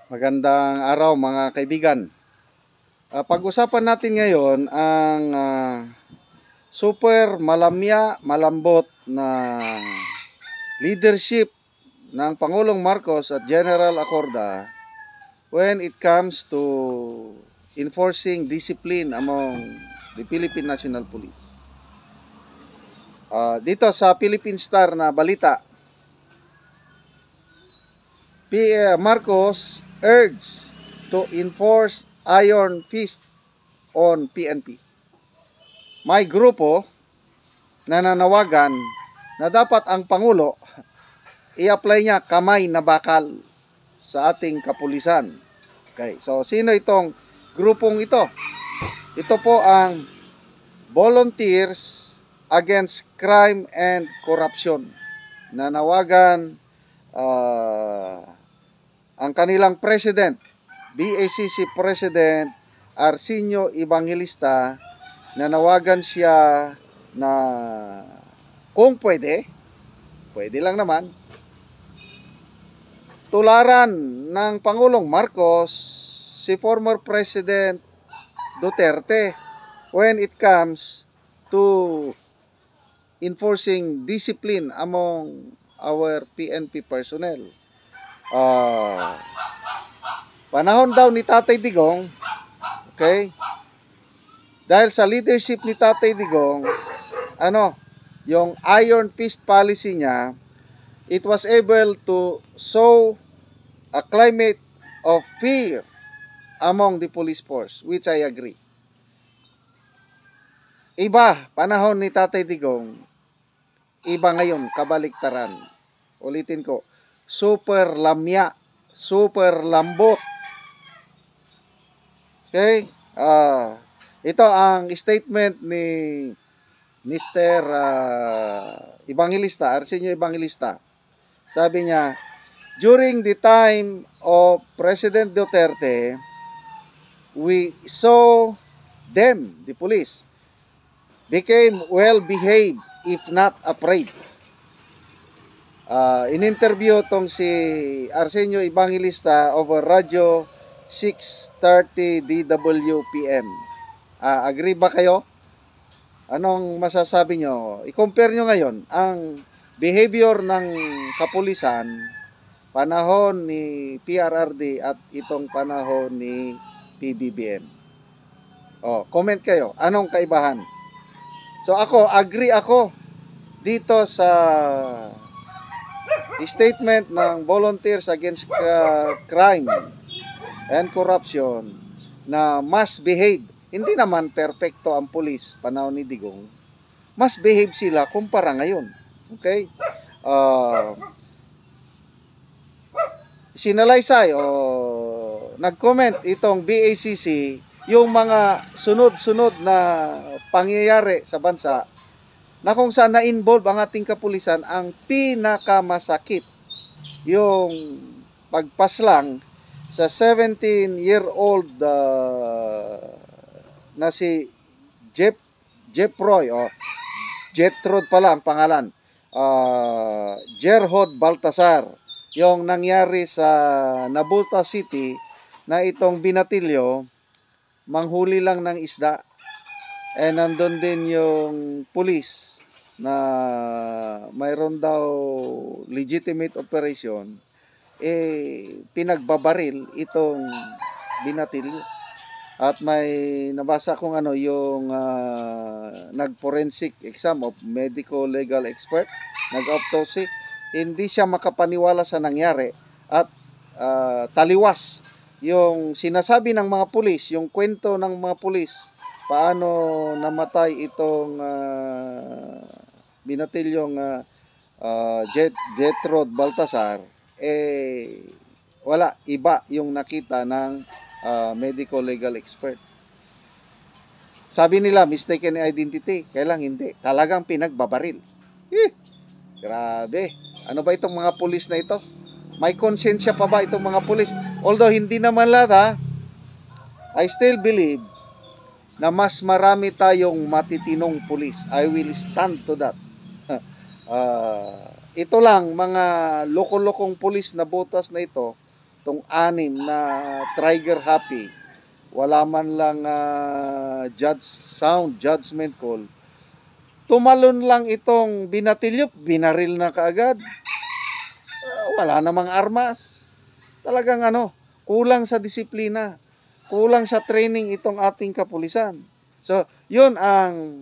Magandang araw mga kaibigan. Pag-usapan natin ngayon ang super malamya, malambot na leadership ng Pangulong Marcos at General Acorda when it comes to enforcing discipline among the Philippine National Police. Dito sa Philippine Star na balita, Marcos urged to enforce iron fist on PNP. May grupo na nanawagan na dapat ang Pangulo i-apply niya kamay na bakal sa ating kapulisan. Okay, so sino itong grupong ito? Ito po ang Volunteers Against Crime and Corruption. Nanawagan ang kanilang president, BACC President Arsenio Evangelista, nanawagan siya na kung pwede lang naman, tularan ng Pangulong Marcos si former President Duterte when it comes to enforcing discipline among our PNP personnel. Panahon daw ni Tatay Digong, okay, dahil sa leadership ni Tatay Digong, yung iron fist policy niya, it was able to sow a climate of fear among the police force, which I agree. Iba, panahon ni Tatay Digong, iba ngayon, kabaliktaran. Ulitin ko, super lamya, super lambot. Okay? Ito ang statement ni Mr. Evangelista, Arsenio Evangelista. Sabi niya, during the time of President Duterte, we saw them, the police, became well-behaved if not afraid. In-interview tong si Arsenio Evangelista over Radio 630 DWPM. Agree ba kayo? Anong masasabi nyo? I-compare nyo ngayon ang behavior ng kapulisan panahon ni PRRD at itong panahon ni PBBM. Comment kayo. Anong kaibahan? So agree ako dito sa statement ng Volunteers Against Crime and Corruption na mas behave. Hindi naman perfecto ang pulis panahon ni Digong. Mas behave sila kumpara ngayon. Okay? Sinalaysay nag-comment itong BACC yung mga sunod-sunod na pangyayari sa bansa na kung saan na-involve ang ating kapulisan. Ang pinakamasakit yung pagpaslang sa 17-year-old na si Jeffroy, Jetrod pala ang pangalan, Gerhard Baltasar, yung nangyari sa Nabuta City na itong binatilyo, manghuli lang ng isda. Nandun din yung pulis na mayroon daw legitimate operation, pinagbabaril itong binatilyo. At may nabasa kong yung nag-forensic exam of medical legal expert, nag-autopsy, hindi siya makapaniwala sa nangyari at taliwas yung sinasabi ng mga pulis, yung kwento ng mga pulis, paano namatay itong binatilyong Jetrod Baltasar, wala, iba yung nakita ng medical legal expert. Sabi nila, mistaken identity. Kaya lang hindi. Talagang pinagbabaril. Grabe. Ano ba itong mga pulis na ito? May konsensya pa ba itong mga pulis? Although hindi naman lahat, I still believe na mas marami tayong matitinong pulis. I will stand to that. Ito lang, mga loko-lokong pulis na botas na ito, tong anim na trigger happy, wala man lang sound judgment call, tumalon lang itong binatilyop, binaril na kaagad. Wala namang armas. Talagang kulang sa disiplina, kulang sa training itong ating kapulisan. So, yun ang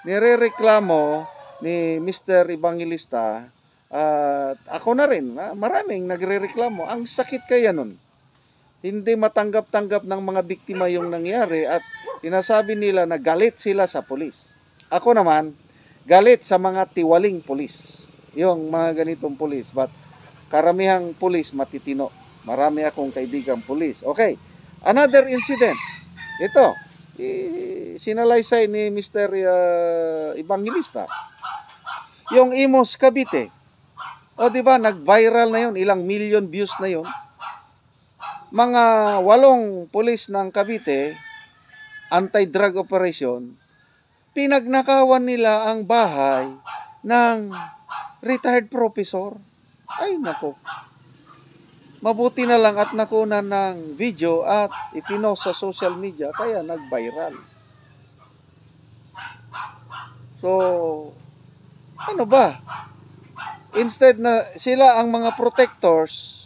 nirereklamo ni Mr. Evangelista. At ako na rin, maraming nagrereklamo. Ang sakit kaya nun. Hindi matanggap-tanggap ng mga biktima yung nangyari at sinasabi nila na galit sila sa pulis. Ako naman, galit sa mga tiwaling pulis. Yung mga ganitong pulis. But karamihang pulis matitino. Marami akong kaibigang pulis. Okay, another incident. Ito, sinalaysay ni Mr. Evangelista. Yung Imus Cavite. O diba, nag-viral na yun. Ilang million views na yun. Mga 8 pulis ng Cavite, anti-drug operation, pinagnakawan nila ang bahay ng retired professor. Ay nako. Mabuti na lang at nakunan ng video at ipinost sa social media kaya nag-viral. So, ano ba? Instead na sila ang mga protectors,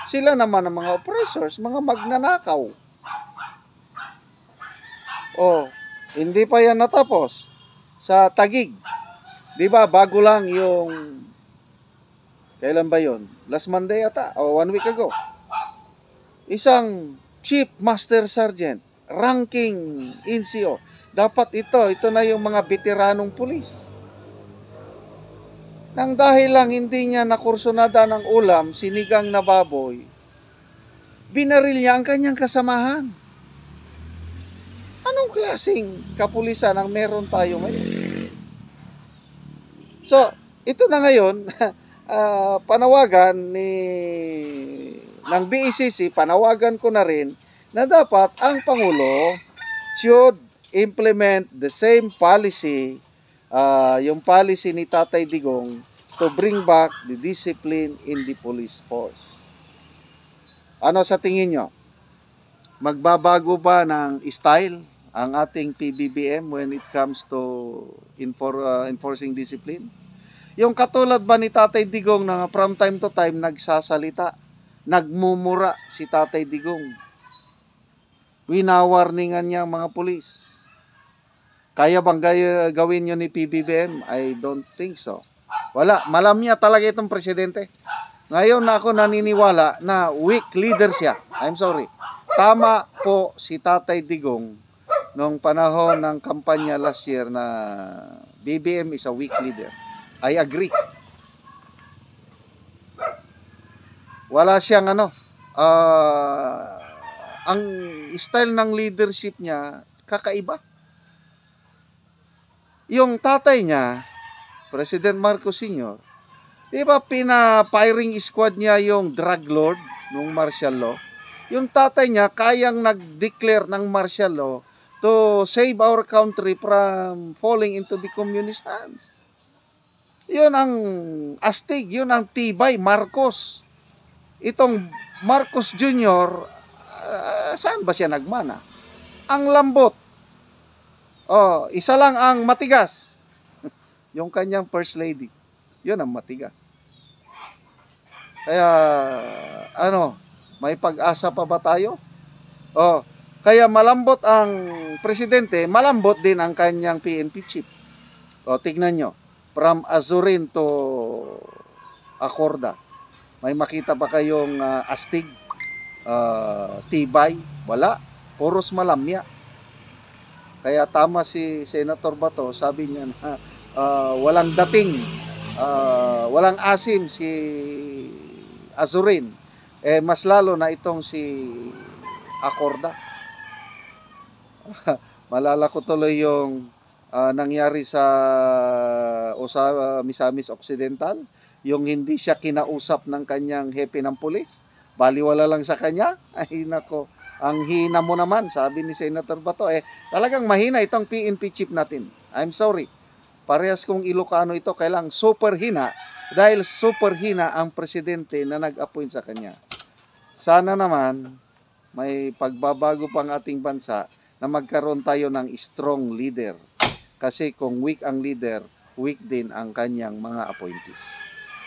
sila naman ang mga oppressors, mga magnanakaw. Oh, hindi pa yan natapos. Sa Taguig, di ba, bago lang yung, kailan ba yon? Last Monday ata, o 1 week ago. Isang Chief Master Sergeant, ranking NCO. Dapat ito na yung mga veteranong pulis. Nang dahil lang hindi niya nakursunada ng ulam, sinigang na baboy, binaril niya ang kanyang kasamahan. Anong klaseng kapulisan ang meron tayo ngayon? So, ito na ngayon, panawagan ng BECC, panawagan ko na rin na dapat ang Pangulo should implement the same policy, yung policy ni Tatay Digong to bring back the discipline in the police force. Ano sa tingin nyo? Magbabago ba ng style ang ating PBBM when it comes to enforcing discipline? Yung katulad ba ni Tatay Digong na from time to time nagsasalita, nagmumura si Tatay Digong, winawarningan niya ang mga pulis. Kaya bang gawin nyo ni PBBM? I don't think so. Wala, malamya talaga itong presidente. Ngayon na ako naniniwala na weak leader siya. I'm sorry. Tama po si Tatay Digong noong panahon ng kampanya last year na BBM is a weak leader. I agree. Wala siyang ang style ng leadership niya kakaiba. Yung tatay niya, President Marcos Sr., di ba pina-firing squad niya yung drug lord nung martial law? Yung tatay niya kayang nag-declare ng martial law to save our country from falling into the communist hands. Yun ang astig, yun ang tibay, Marcos. Itong Marcos Jr., saan ba siya nagmana? Ang lambot. Oh, isa lang ang matigas. Yung kanyang first lady. Yun ang matigas. Kaya, may pag-asa pa ba tayo? Oh, kaya malambot ang presidente, malambot din ang kanyang PNP chief. O, tignan nyo. From Azurin to Acorda. May makita ba kayong astig? Tibay? Wala. Puros malamya. Kaya tama si Senator Bato, sabi niya na walang dating, walang asim si Azurin. Mas lalo na itong si Acorda. Malala ko tuloy yung nangyari sa Misamis Occidental, yung hindi siya kinausap ng kanyang hepe ng pulis, baliwala lang sa kanya. Ay nako, ang hina mo naman, sabi ni Senator Bato. Talagang mahina itong PNP chief natin. I'm sorry, parehas kong Ilocano ito, kailang super hina, dahil super hina ang presidente na nag-appoint sa kanya. sana naman may pagbabago pang ating bansa na magkaroon tayo ng strong leader. Kasi kung weak ang leader, weak din ang kanyang mga appointees.